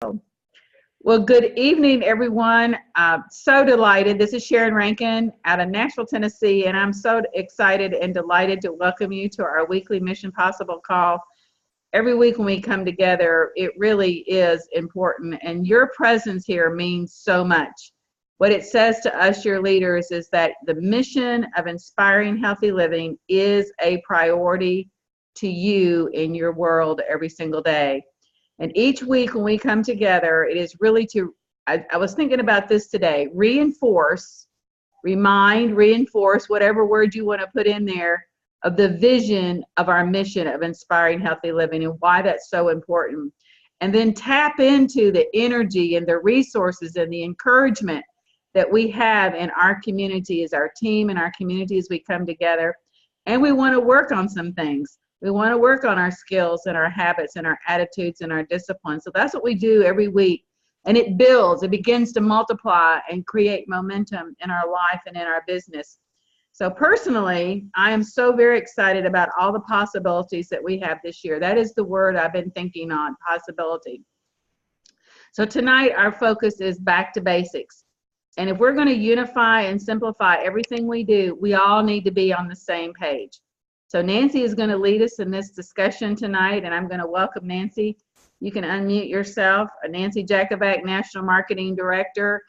Well, good evening, everyone. So delighted. This is Sharon Rankin out of Nashville, Tennessee, and I'm so excited and delighted to welcome you to our weekly Mission Possible call. Every week when we come together, it really is important, and your presence here means so much. What it says to us, your leaders, is that the mission of inspiring healthy living is a priority to you in your world every single day. And each week when we come together, it is really I was thinking about this today, reinforce, remind, reinforce, whatever word you want to put in there, of the vision of our mission of inspiring healthy living and why that's so important. And then tap into the energy and the resources and the encouragement that we have in our community as our team and our community as we come together. And we want to work on some things. We want to work on our skills and our habits and our attitudes and our discipline. So that's what we do every week. And it builds, it begins to multiply and create momentum in our life and in our business. So personally, I am so very excited about all the possibilities that we have this year. That is the word I've been thinking on, possibility. So tonight, our focus is back to basics. And if we're going to unify and simplify everything we do, we all need to be on the same page. So Nancy is going to lead us in this discussion tonight, and I'm going to welcome Nancy. You can unmute yourself. Nancy Jakovac, National Marketing Director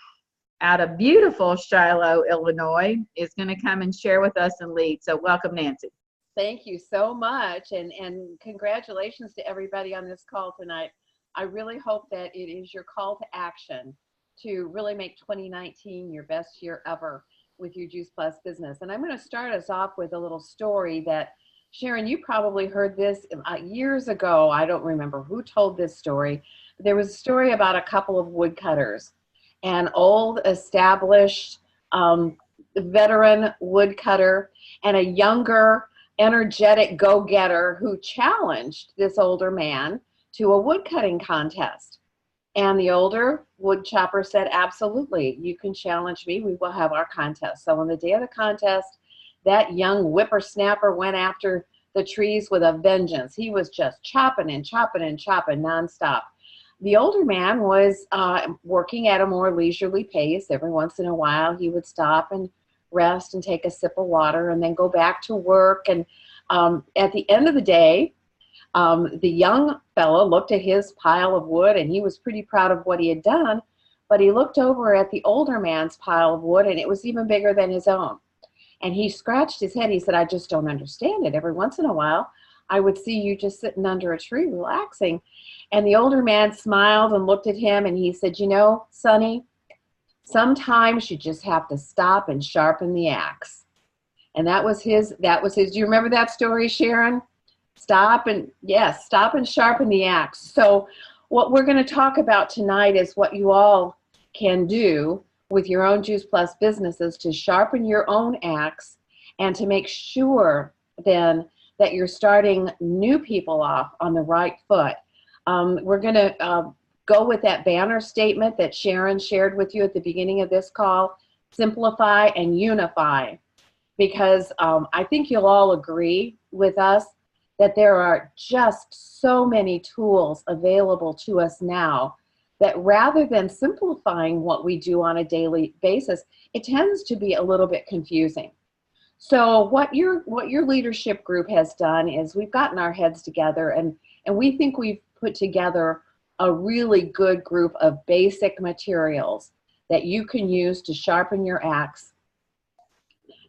out of beautiful Shiloh, Illinois, is going to come and share with us and lead. So welcome, Nancy. Thank you so much, and congratulations to everybody on this call tonight. I really hope that it is your call to action to really make 2019 your best year ever with your Juice Plus business. And I'm going to start us off with a little story that, Sharon, you probably heard this years ago. I don't remember who told this story. There was a story about a couple of woodcutters, an old established veteran woodcutter and a younger energetic go-getter who challenged this older man to a woodcutting contest. And the older wood chopper said, absolutely, you can challenge me. We will have our contest. So on the day of the contest, that young whippersnapper went after the trees with a vengeance. He was just chopping and chopping and chopping nonstop. The older man was working at a more leisurely pace. Every once in a while, he would stop and rest and take a sip of water and then go back to work. And at the end of the day, the young fellow looked at his pile of wood, and he was pretty proud of what he had done, but he looked over at the older man's pile of wood, and it was even bigger than his own. And he scratched his head. He said, I just don't understand it. Every once in a while, I would see you just sitting under a tree relaxing. And the older man smiled and looked at him, and he said, you know, Sonny, sometimes you just have to stop and sharpen the axe. And that was his, do you remember that story, Sharon? Stop and sharpen the axe. So what we're going to talk about tonight is what you all can do with your own Juice Plus businesses to sharpen your own axe and to make sure then that you're starting new people off on the right foot. We're going to go with that banner statement that Sharon shared with you at the beginning of this call, simplify and unify, because I think you'll all agree with us that there are just so many tools available to us now that rather than simplifying what we do on a daily basis, it tends to be a little bit confusing. So what your leadership group has done is we've gotten our heads together and we think we've put together a really good group of basic materials that you can use to sharpen your axe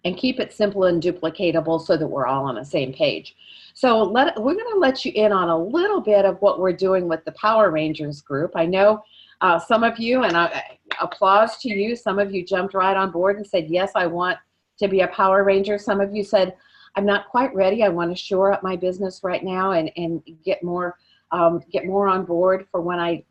and keep it simple and duplicatable so that we're all on the same page. So we're going to let you in on a little bit of what we're doing with the Power Rangers group. I know some of you, and applause to you, some of you jumped right on board and said, yes, I want to be a Power Ranger. Some of you said, I'm not quite ready. I want to shore up my business right now and get more on board for when I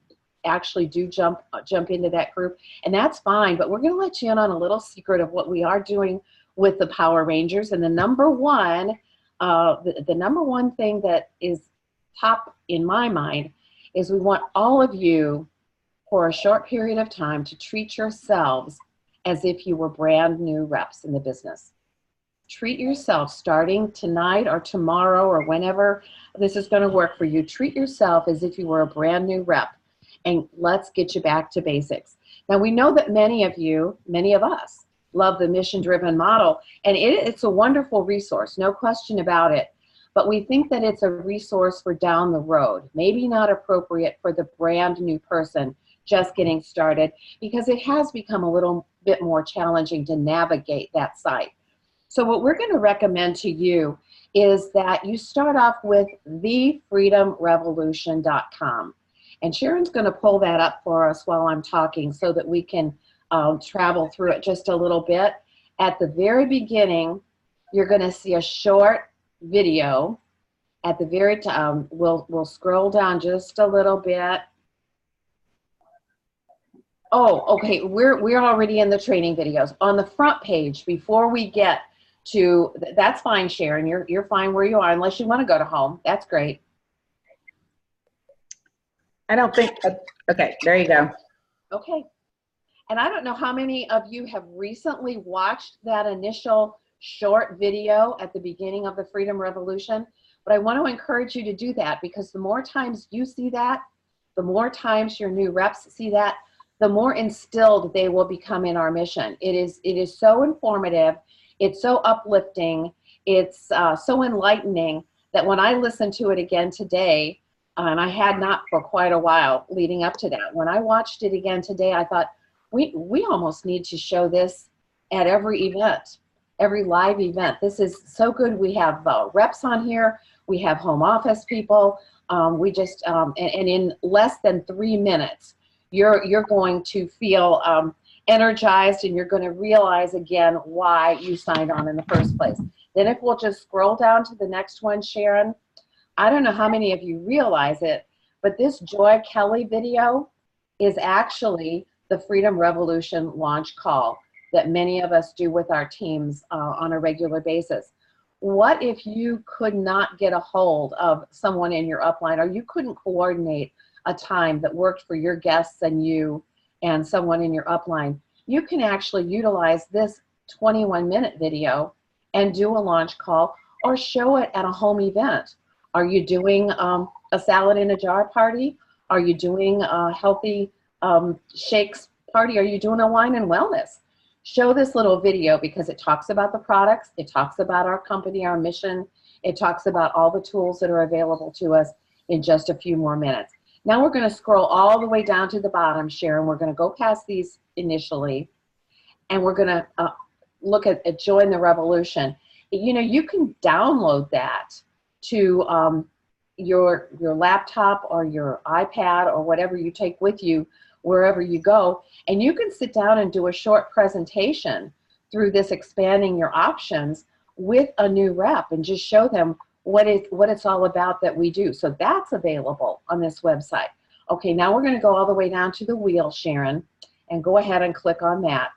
actually do jump into that group. And that's fine, but we're going to let you in on a little secret of what we are doing with the Power Rangers. And the number one thing that is top in my mind is we want all of you for a short period of time to treat yourselves as if you were brand new reps in the business. Treat yourself starting tonight or tomorrow or whenever this is going to work for you. Treat yourself as if you were a brand new rep. and let's get you back to basics. Now, we know that many of us, love the mission-driven model, and it's a wonderful resource, no question about it. But we think that it's a resource for down the road, maybe not appropriate for the brand new person just getting started, because it has become a little bit more challenging to navigate that site. So what we're going to recommend to you is that you start off with thefreedomrevolution.com. And Sharon's going to pull that up for us while I'm talking so that we can travel through it just a little bit. At the very beginning, you're going to see a short video. At the very top, we'll scroll down just a little bit. Oh, okay, we're already in the training videos. On the front page, before we get to, that's fine, Sharon, you're fine where you are, unless you want to go to home. That's great. I don't think, okay, there you go. Okay. And I don't know how many of you have recently watched that initial short video at the beginning of the Freedom Revolution, but I want to encourage you to do that, because the more times you see that, the more times your new reps see that, the more instilled they will become in our mission. It is so informative, it's so uplifting, it's so enlightening that when I listened to it again today, and I had not for quite a while leading up to that, when I watched it again today, I thought, we almost need to show this at every event, every live event. This is so good. We have reps on here. We have home office people. We just, and in less than 3 minutes, you're going to feel energized, and you're going to realize again why you signed on in the first place. Then if we'll just scroll down to the next one, Sharon, I don't know how many of you realize it, but this Joy Kelly video is actually the Freedom Revolution launch call that many of us do with our teams on a regular basis. What if you could not get a hold of someone in your upline, or you couldn't coordinate a time that worked for your guests and you and someone in your upline? You can actually utilize this 21-minute video and do a launch call, or show it at a home event. Are you doing a salad in a jar party? Are you doing a healthy shakes party? Are you doing a wine and wellness? Show this little video, because it talks about the products, it talks about our company, our mission, it talks about all the tools that are available to us in just a few more minutes. Now we're going to scroll all the way down to the bottom, Sharon. We're going to go past these initially, and we're going to look at Join the Revolution. You know, you can download that to your laptop or your iPad or whatever you take with you wherever you go, and you can sit down and do a short presentation through this expanding your options with a new rep, and just show them what it's all about that we do. So that's available on this website. Okay, now we're going to go all the way down to the wheel, Sharon, and go ahead and click on that.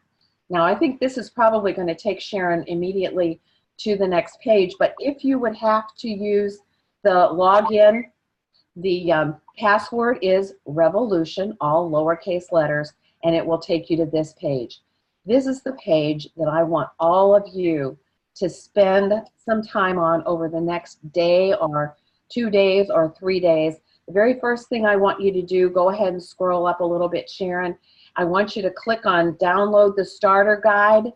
Now I think this is probably going to take Sharon immediately to the next page, but if you would have to use the login, the password is revolution, all lowercase letters, and it will take you to this page. This is the page that I want all of you to spend some time on over the next day or 2 days or 3 days. The very first thing I want you to do, go ahead and scroll up a little bit, Sharon. I want you to click on download the starter guide,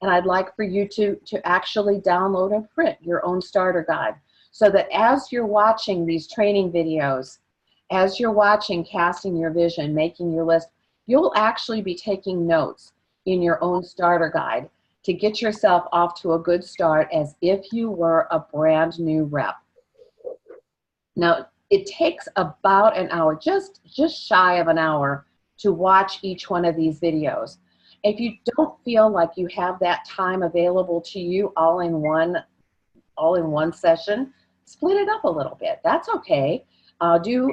and I'd like for you to actually download and print your own starter guide, so that as you're watching these training videos, as you're watching Casting Your Vision, Making Your List, you'll actually be taking notes in your own starter guide to get yourself off to a good start as if you were a brand new rep. Now, it takes about an hour, just shy of an hour, to watch each one of these videos. If you don't feel like you have that time available to you all in one session, split it up a little bit. That's okay. Do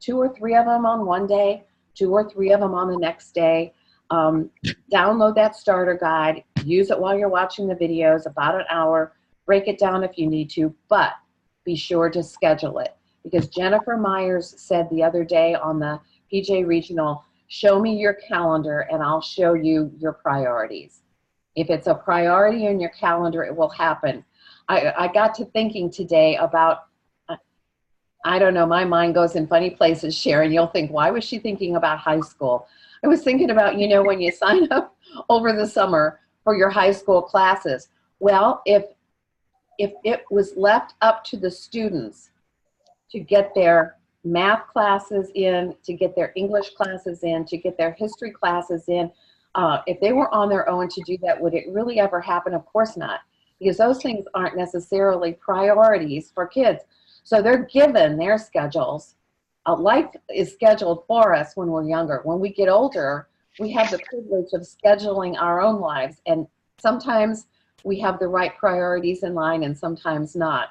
2 or 3 of them on one day, 2 or 3 of them on the next day. Download that starter guide, use it while you're watching the videos, about an hour, break it down if you need to, but be sure to schedule it. Because Jennifer Myers said the other day on the PJ Regional, show me your calendar and I'll show you your priorities. If it's a priority in your calendar, it will happen. I got to thinking today about, I don't know, my mind goes in funny places, Sharon. You'll think, why was she thinking about high school? I was thinking about, when you sign up over the summer for your high school classes. Well, if it was left up to the students to get their math classes in, to get their English classes in, to get their history classes in, if they were on their own to do that, would it really ever happen? Of course not, because those things aren't necessarily priorities for kids. So they're given their schedules. Life is scheduled for us when we're younger. When we get older, we have the privilege of scheduling our own lives. And sometimes we have the right priorities in line and sometimes not.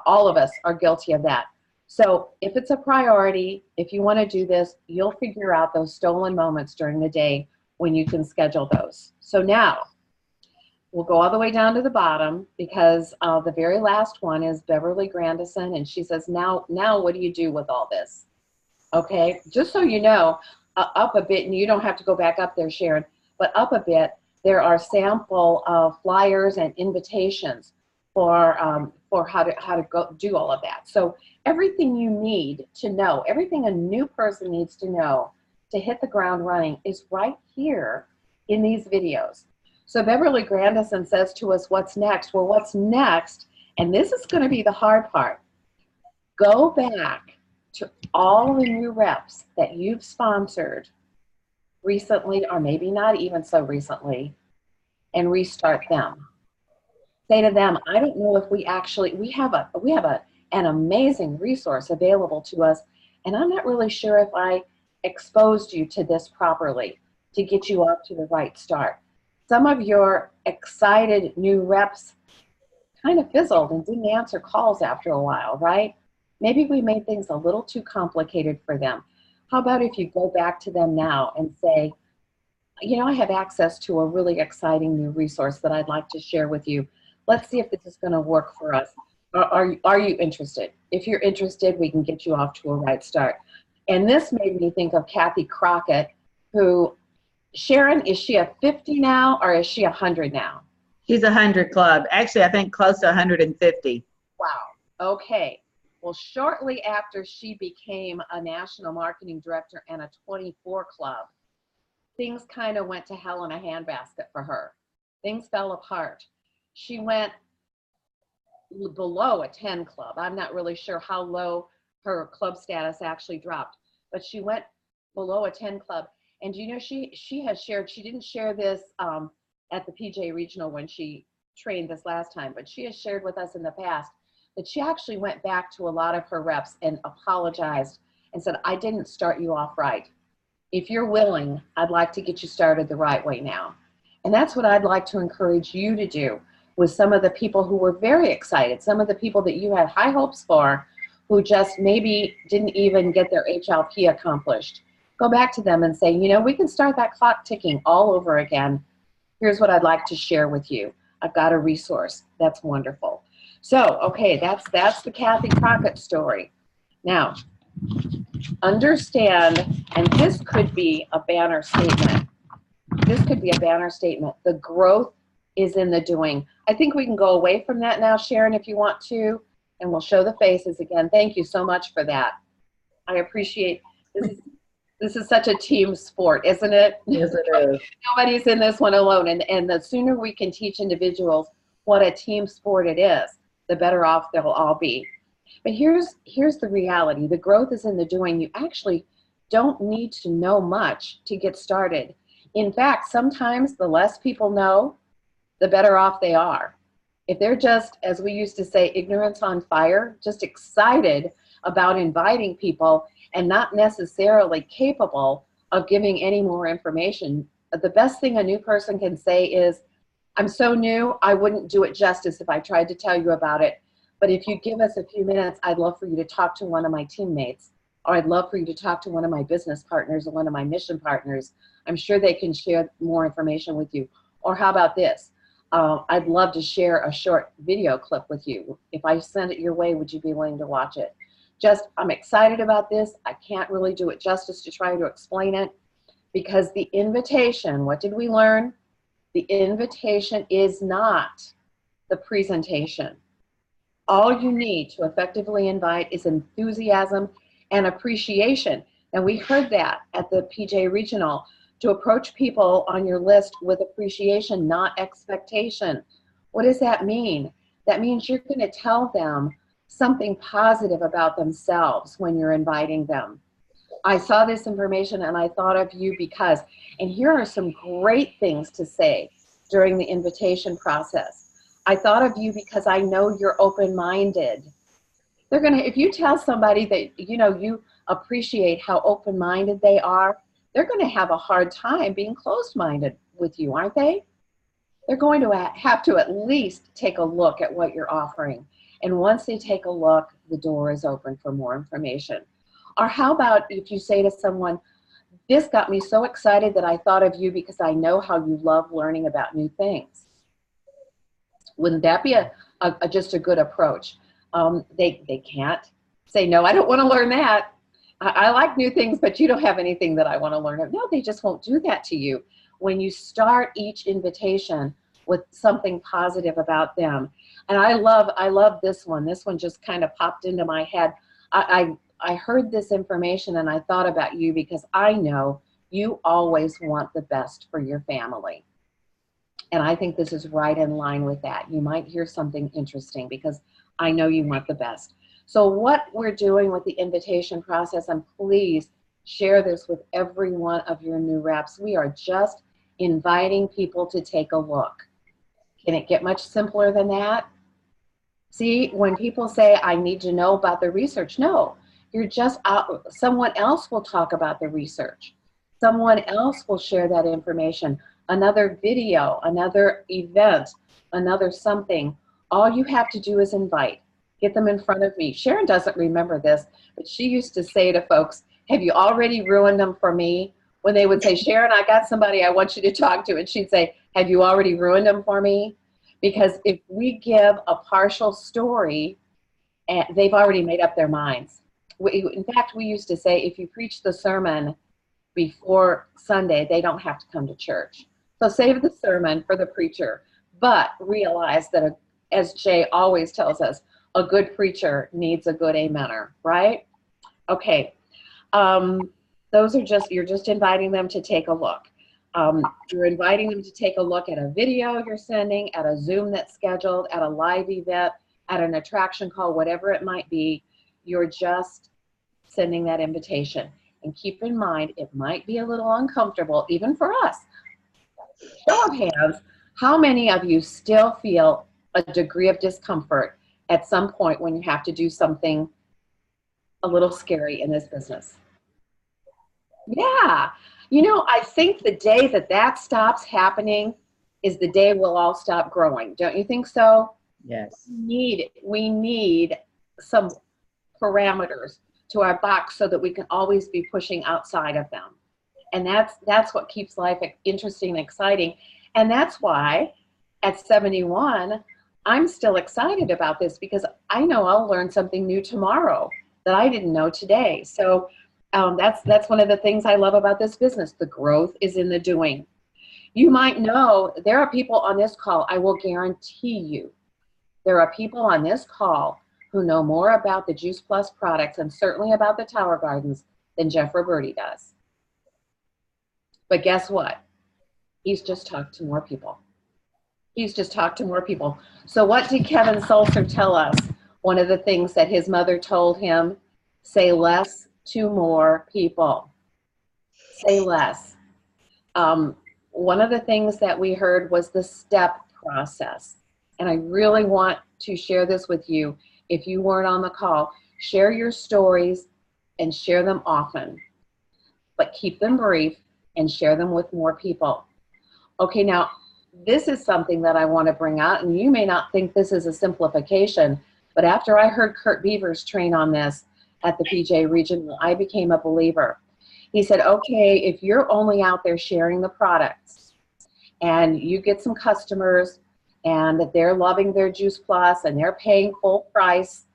All of us are guilty of that. So if it's a priority, if you want to do this, you'll figure out those stolen moments during the day when you can schedule those. So now, we'll go all the way down to the bottom because the very last one is Beverly Grandison, and she says, now what do you do with all this? Okay, just so you know, up a bit, and you don't have to go back up there, Sharon, but up a bit, there are sample flyers and invitations for how to go do all of that. So everything you need to know, everything a new person needs to know to hit the ground running is right here in these videos. So Beverly Grandison says to us, what's next? Well, what's next, and this is going to be the hard part, go back to all the new reps that you've sponsored recently, or maybe not even so recently, and restart them. Say to them, I don't know if we have an amazing resource available to us, and I'm not really sure if I exposed you to this properly to get you off to the right start. Some of your excited new reps kind of fizzled and didn't answer calls after a while, right? Maybe we made things a little too complicated for them. How about if you go back to them now and say, I have access to a really exciting new resource that I'd like to share with you. Let's see if this is going to work for us. Are you interested? If you're interested, we can get you off to a right start. And this made me think of Kathy Crockett, who, Sharon, is she a 50 now or is she 100 now? She's 100 club. Actually, I think close to 150. Wow. Okay. Well, shortly after she became a national marketing director and a 24 club, things kind of went to hell in a handbasket for her. Things fell apart. She went below a 10 club. I'm not really sure how low her club status actually dropped, but she went below a 10 club. And she has shared, she didn't share this at the PJ Regional when she trained this last time, but she has shared with us in the past that she actually went back to a lot of her reps and apologized and said, I didn't start you off right. If you're willing, I'd like to get you started the right way now. And that's what I'd like to encourage you to do with some of the people who were very excited, some of the people that you had high hopes for, who just maybe didn't even get their HLP accomplished. Go back to them and say, we can start that clock ticking all over again. Here's what I'd like to share with you. I've got a resource. That's wonderful. So, okay, that's the Kathy Crockett story. Now, understand, and this could be a banner statement. This could be a banner statement. The growth is in the doing. I think we can go away from that now, Sharon, if you want to, and we'll show the faces again. Thank you so much for that. I appreciate this. This is such a team sport, isn't it? Yes, it is. Nobody's in this one alone. And the sooner we can teach individuals what a team sport it is, the better off they'll all be. But here's the reality. The growth is in the doing. You actually don't need to know much to get started. In fact, sometimes the less people know, the better off they are. If they're just, as we used to say, ignorance on fire, just excited about inviting people and not necessarily capable of giving any more information, the best thing a new person can say is, I'm so new, I wouldn't do it justice if I tried to tell you about it. But if you give us a few minutes, I'd love for you to talk to one of my teammates, or I'd love for you to talk to one of my business partners or one of my mission partners. I'm sure they can share more information with you. Or how about this? I'd love to share a short video clip with you. If I send it your way, would you be willing to watch it? I'm excited about this. I can't really do it justice to try to explain it, because the invitation, what did we learn? The invitation is not the presentation. All you need to effectively invite is enthusiasm and appreciation. And we heard that at the PJ Regional, to approach people on your list with appreciation, not expectation. What does that mean? That means you're going to tell them something positive about themselves when you're inviting them. I saw this information and I thought of you because, and here are some great things to say during the invitation process. I thought of you because I know you're open-minded. They're going to, if you tell somebody that, you appreciate how open-minded they are, they're going to have a hard time being closed-minded with you, aren't they? They're going to have to at least take a look at what you're offering. And once they take a look, the door is open for more information. Or how about if you say to someone, this got me so excited that I thought of you because I know how you love learning about new things. Wouldn't that be just a good approach? They can't say, no, I don't want to learn that. I like new things, but you don't have anything that I want to learn. No, they just won't do that to you. When you start each invitation with something positive about them. And I love this one. This one just kind of popped into my head. I heard this information and I thought about you because I know you always want the best for your family. And I think this is right in line with that. You might hear something interesting because I know you want the best. So what we're doing with the invitation process, and please share this with every one of your new reps, we are just inviting people to take a look. Can it get much simpler than that? See, when people say, I need to know about the research, no, you're just out, someone else will talk about the research. Someone else will share that information, another video, another event, another something. All you have to do is invite. Get them in front of me. Sharon doesn't remember this, but she used to say to folks, have you already ruined them for me? When they would say, Sharon, I got somebody I want you to talk to, and she'd say, have you already ruined them for me? Because if we give a partial story, they've already made up their minds. In fact, we used to say, if you preach the sermon before Sunday, they don't have to come to church. So save the sermon for the preacher, but realize that, as Jay always tells us, a good preacher needs a good amener, right? Okay, those are just, you're just inviting them to take a look. You're inviting them to take a look at a video you're sending, at a Zoom that's scheduled, at a live event, at an attraction call, whatever it might be. You're just sending that invitation. And keep in mind, it might be a little uncomfortable, even for us. Show of hands, how many of you still feel a degree of discomfort at some point when you have to do something a little scary in this business? Yeah. I think the day that stops happening is the day we'll all stop growing. Don't you think so? Yes. We need some parameters to our box so that we can always be pushing outside of them. And that's what keeps life interesting and exciting. And that's why at 71, I'm still excited about this because I know I'll learn something new tomorrow that I didn't know today. So that's one of the things I love about this business. The growth is in the doing. You might know there are people on this call, I will guarantee you, there are people on this call who know more about the Juice Plus products and certainly about the Tower Gardens than Jeff Roberti does. But guess what? He's just talked to more people. He's just talked to more people. So what did Kevin Sulzer tell us? One of the things that his mother told him, say less to more people. Say less. One of the things that we heard was the step process. And I really want to share this with you. If you weren't on the call, share your stories and share them often. But keep them brief and share them with more people. Okay, now, this is something that I want to bring out, and you may not think this is a simplification, but after I heard Kurt Beavers train on this at the PJ Regional, I became a believer. He said, okay, if you're only out there sharing the products and you get some customers and that they're loving their Juice Plus and they're paying full price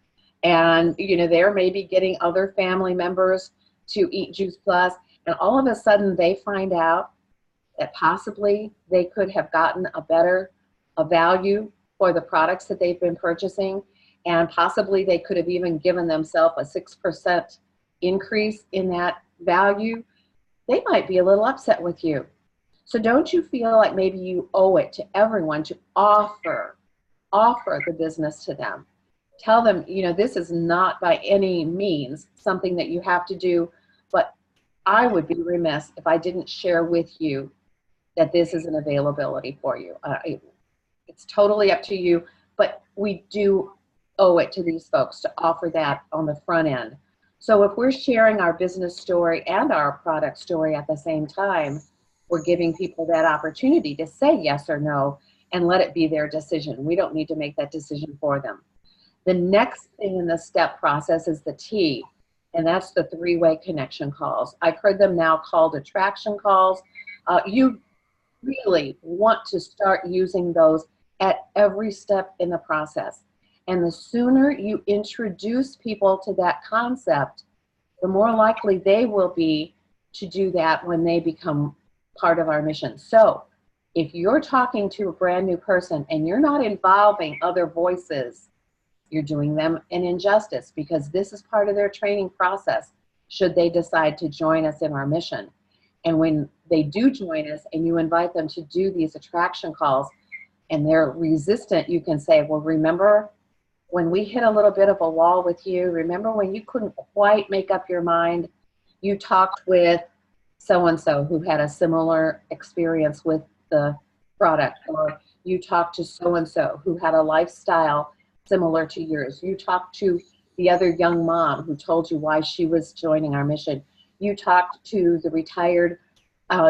and they're maybe getting other family members to eat Juice Plus, and all of a sudden they find out that possibly they could have gotten a value for the products that they've been purchasing, and possibly they could have even given themselves a 6% increase in that value, they might be a little upset with you. So don't you feel like maybe you owe it to everyone to offer the business to them? Tell them, this is not by any means something that you have to do, but I would be remiss if I didn't share with you that this is an availability for you. It's totally up to you, but we do owe it to these folks to offer that on the front end. So if we're sharing our business story and our product story at the same time, we're giving people that opportunity to say yes or no and let it be their decision. We don't need to make that decision for them. The next thing in the step process is the T, and that's the three-way connection calls. I've heard them now called attraction calls. You really want to start using those at every step in the process. And the sooner you introduce people to that concept, the more likely they will be to do that when they become part of our mission. So if you're talking to a brand new person and you're not involving other voices, you're doing them an injustice, because this is part of their training process should they decide to join us in our mission. And when they do join us and you invite them to do these attraction calls and they're resistant, you can say, well, remember when we hit a little bit of a wall with you? Remember when you couldn't quite make up your mind? You talked with so-and-so who had a similar experience with the product, or you talked to so-and-so who had a lifestyle similar to yours. You talked to the other young mom who told you why she was joining our mission. You talked to the retired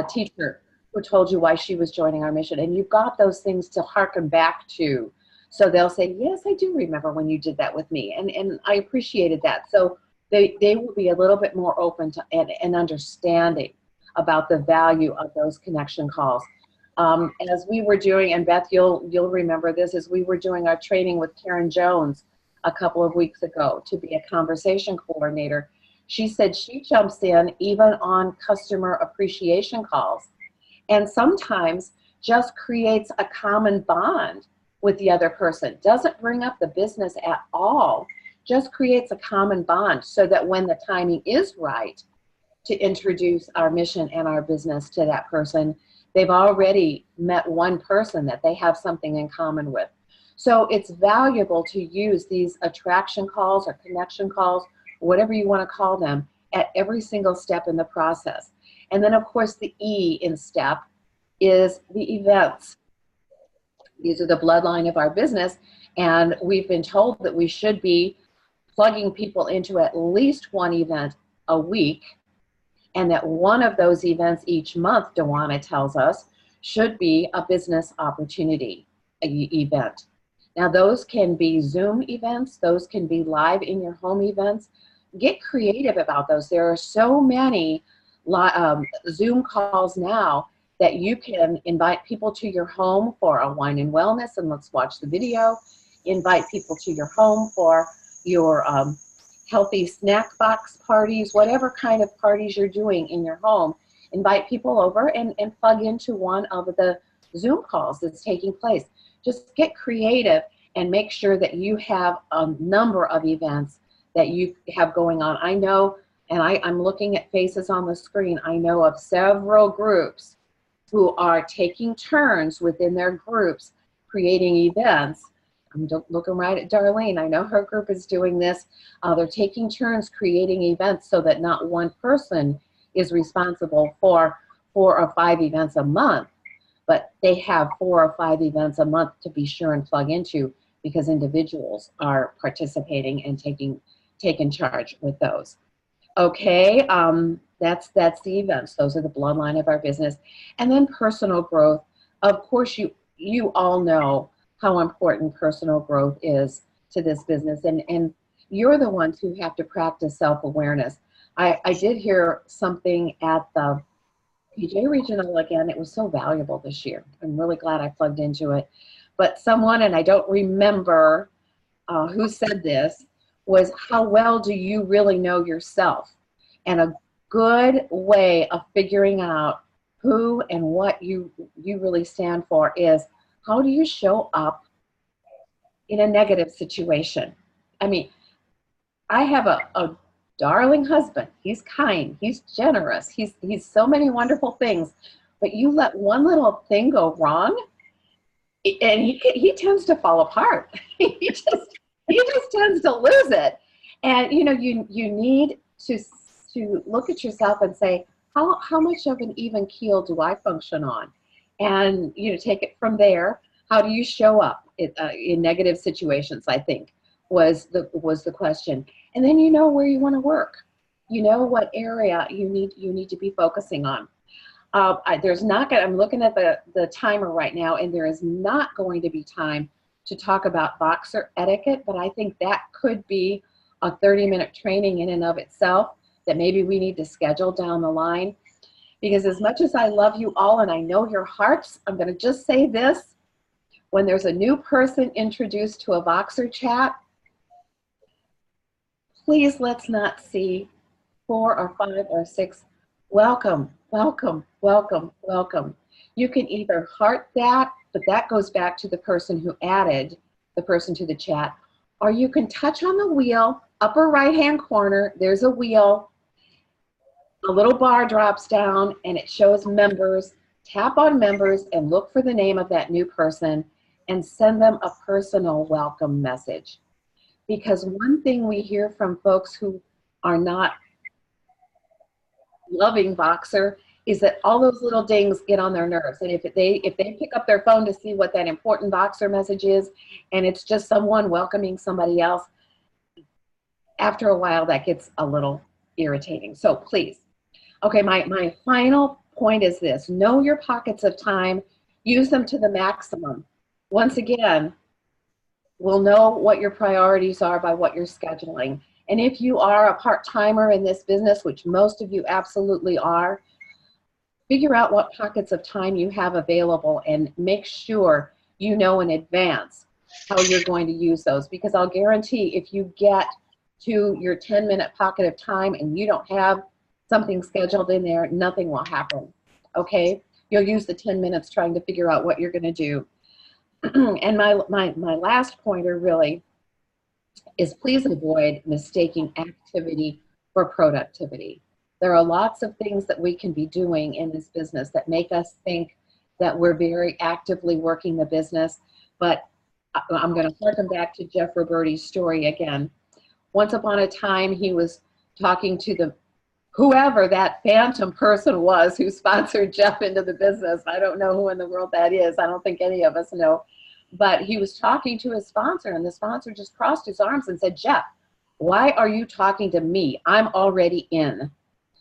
teacher who told you why she was joining our mission. And you've got those things to harken back to. So they'll say, yes, I do remember when you did that with me. And I appreciated that. So they will be a little bit more open to and understanding about the value of those connection calls. As we were doing, and Beth, you'll remember this, as we were doing our training with Karen Jones a couple of weeks ago to be a conversation coordinator, she said she jumps in even on customer appreciation calls, and sometimes just creates a common bond with the other person. Doesn't bring up the business at all, just creates a common bond so that when the timing is right to introduce our mission and our business to that person, they've already met one person that they have something in common with. So it's valuable to use these attraction calls or connection calls, whatever you want to call them, at every single step in the process. And then, of course, the E in STEP is the events. These are the bloodline of our business, and we've been told that we should be plugging people into at least one event a week, and that one of those events each month, Dewana tells us, should be a business opportunity event. Now, those can be Zoom events. Those can be live in your home events. Get creative about those. There are so many Zoom calls now that you can invite people to your home for a wine and wellness and let's watch the video. Invite people to your home for your healthy snack box parties, whatever kind of parties you're doing in your home. Invite people over and plug into one of the Zoom calls that's taking place. Just get creative and make sure that you have a number of events that you have going on. I know, and I'm looking at faces on the screen, I know of several groups who are taking turns within their groups creating events. I'm looking right at Darlene. I know her group is doing this. They're taking turns creating events so that not one person is responsible for 4 or 5 events a month, but they have 4 or 5 events a month to be sure and plug into, because individuals are participating and taking charge with those. Okay, that's the events. Those are the bloodline of our business. And then personal growth. Of course, you all know how important personal growth is to this business, and you're the ones who have to practice self-awareness. I did hear something at the PJ Regional again. It was so valuable this year. I'm really glad I plugged into it. But someone, and I don't remember who said this, was how well do you really know yourself? And a good way of figuring out who and what you really stand for is, how do you show up in a negative situation? I mean, I have a darling husband. He's kind. He's generous. He's so many wonderful things. But you let one little thing go wrong, and he tends to fall apart. He just tends to lose it. And you need to look at yourself and say, how much of an even keel do I function on? And take it from there. How do you show up in negative situations, I think was the question. And then where you want to work. What area you need to be focusing on. I'm looking at the timer right now, and there is not going to be time to talk about Voxer etiquette, but I think that could be a 30-minute training in and of itself that maybe we need to schedule down the line. Because as much as I love you all and I know your hearts, I'm going to just say this. When there's a new person introduced to a Voxer chat, please let's not see 4 or 5 or 6, welcome, welcome, welcome, welcome. You can either heart that, but that goes back to the person who added the person to the chat, or you can touch on the wheel, upper right-hand corner, there's a wheel, a little bar drops down and it shows members. Tap on members and look for the name of that new person and send them a personal welcome message. Because one thing we hear from folks who are not loving Voxer is that all those little dings get on their nerves. And if they pick up their phone to see what that important Voxer message is, and it's just someone welcoming somebody else, after a while that gets a little irritating. So please. Okay, my final point is this. Know your pockets of time. Use them to the maximum. Once again, we'll know what your priorities are by what you're scheduling. And if you are a part-timer in this business, which most of you absolutely are, figure out what pockets of time you have available and make sure you know in advance how you're going to use those. Because I'll guarantee if you get to your 10-minute pocket of time and you don't have something scheduled in there, nothing will happen, okay? You'll use the 10 minutes trying to figure out what you're gonna do. And my last pointer really is please avoid mistaking activity for productivity. There are lots of things that we can be doing in this business that make us think that we're very actively working the business, but I'm gonna harken back to Jeff Roberti's story again. Once upon a time, he was talking to whoever that phantom person was who sponsored Jeff into the business. I don't know who in the world that is. I don't think any of us know. But he was talking to his sponsor, and the sponsor just crossed his arms and said, Jeff, why are you talking to me? I'm already in.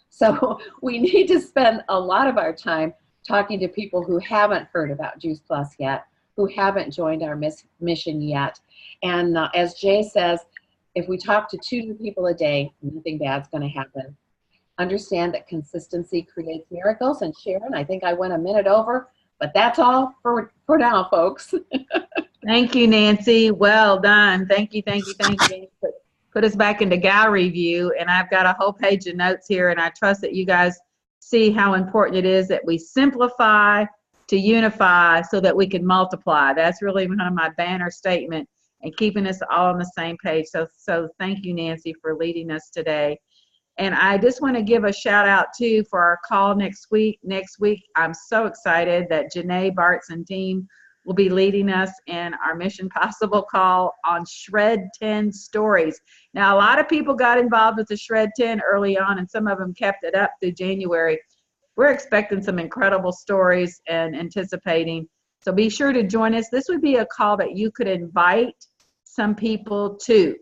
So we need to spend a lot of our time talking to people who haven't heard about Juice Plus yet, who haven't joined our mission yet. And as Jay says, if we talk to 2 people a day, nothing bad's going to happen. Understand that consistency creates miracles. And Sharon, I think I went a minute over, but that's all for now, folks. Thank you, Nancy. Well done. Thank you, thank you, thank you. Put us back into gallery view, and I've got a whole page of notes here, and I trust that you guys see how important it is that we simplify to unify so that we can multiply. That's really one of my banner statement and keeping us all on the same page. So thank you, Nancy, for leading us today. And I just want to give a shout out too for our call next week. Next week, I'm so excited that Janae Bartz and team will be leading us in our Mission Possible call on Shred 10 stories. Now, a lot of people got involved with the Shred 10 early on, and some of them kept it up through January. We're expecting some incredible stories and anticipating. So be sure to join us. This would be a call that you could invite some people to.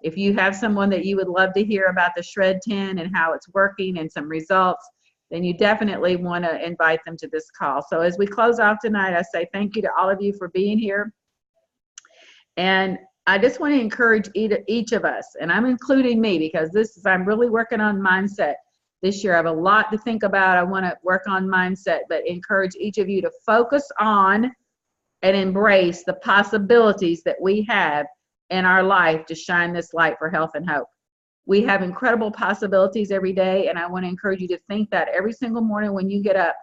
If you have someone that you would love to hear about the Shred 10 and how it's working and some results, then you definitely want to invite them to this call. So as we close off tonight, I say thank you to all of you for being here. And I just want to encourage each of us, and I'm including me because I'm really working on mindset this year. I have a lot to think about. I want to work on mindset, but encourage each of you to focus on and embrace the possibilities that we have in our life to shine this light for health and hope. We have incredible possibilities every day, and I want to encourage you to think that every single morning when you get up,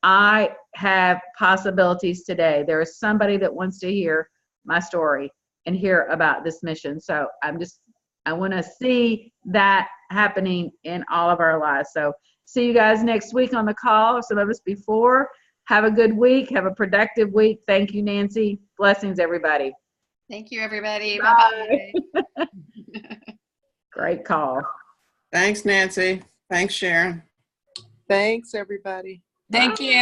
I have possibilities today. There is somebody that wants to hear my story, and hear about this mission. So I want to see that happening in all of our lives. So see you guys next week on the call, some of us before. Have a good week. Have a productive week. Thank you, Nancy. Blessings, everybody. Thank you, everybody. Bye. Bye-bye. Great call. Thanks, Nancy. Thanks, Sharon. Thanks, everybody. Thank you.